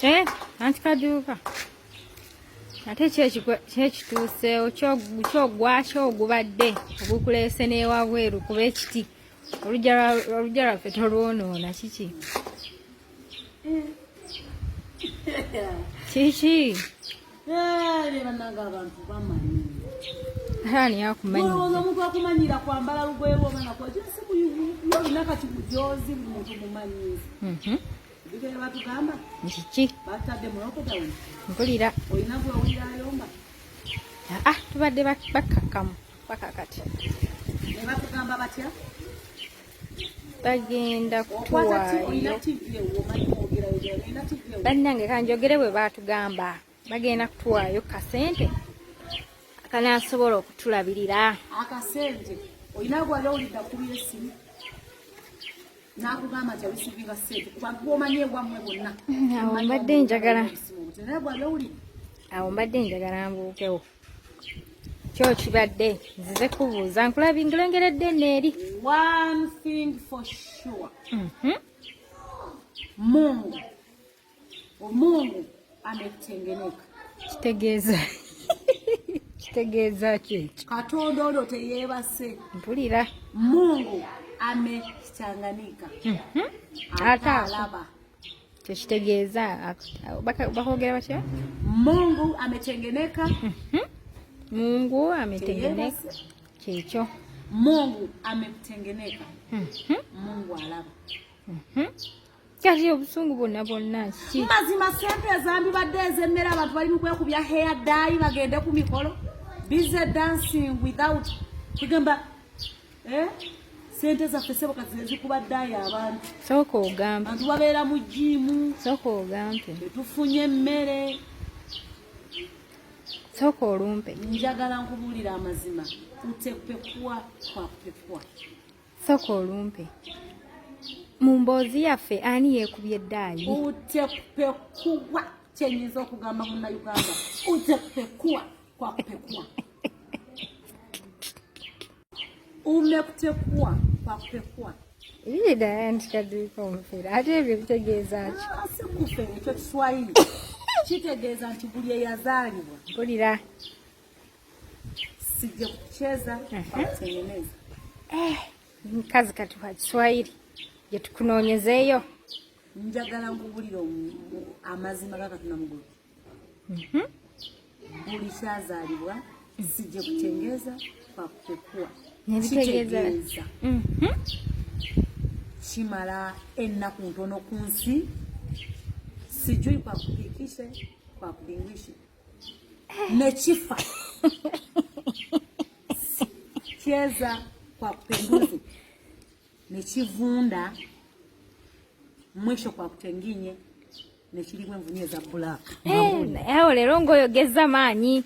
Anti kaduuka ate kyekituuseewo kyogwakyo ogubadde ogukuleese n'ewabweru kuba ekiti olujja lwaffe tolwonoona kiki kiki bannanga abantu bamanyi ani akumanyi omuntu akumanyira kwambala lugoye lwomanakyoolina kati bujozi muntu mumanyizi bigere batugamba kiki batadde mulokotawuni mpulira olina gwewulira ayomba tubadde bakakamu bakakati ne batugamba batya bagenda kutuwaayo bannange kanjogere bwe batugamba bagenda kutuwaayo kasente akanasobola okutulabirira akasente olina gwali owulidde akubira essimu n'akugamba nti abisivinga sente kubantu b'omanyi ewammwe bonna awo mbadde njagala naye gwali owulidde awo mbadde njagala mbuukewo kyo kibadde nzize kubuuza nkulengeredde neeri one thing for sure Mungu ametengeneka kitegeeza kyekyo katonda olwo teyeebase mpulira Mungu amechanganika ate alaba kyo kitegeeza bakogera batya Mungu ametengeneka Mungu ametengeneka kyekyo Mungu ametengeneka Mungu alaba kati obusungu bwonna ki mazima sente ezandibadde ez'emmere abantu bali mu kwekubya hair dye bagende ku mikolo busy dancing without tugamba sente zaffe sebo kati zikuba dye abantu sooka ogambe abantu babeera mu jimu sooka ogambe tetufunye emmere sooka olumpe njagala nkubuulira amazima utepekwa kwa kupekwa sooka olumpe mu mboozi yaffe ani yeekubye eddaayi utepekwa kyenyinza okugamba munnayuganda utepekwa kwa kupekwa umekutekwa kwa kupekwa ebyo nti kaduuka omufere ate ebyo bitegeeza ki sikufe ekyo kiswahili kitegeeza nti buli eyazaalibwa mpulira sijja kucheza kutengeneza mkazi kati wa Kiswahili gye tukunoonyezeeyo njagala nkubulira amazima gakatuna mugulu buli kyazaalibwa sijja kutengeza kwa kupekua nebitegeeza kimala ennaku ntono ku nsi sijui kwa kupikisha kwa kudingisha nechifa cheza kwa kupenduzi nechivunda mwisho kwa kutenginye nechilimwe mvunye za black awo lero ngoyogeza maanyi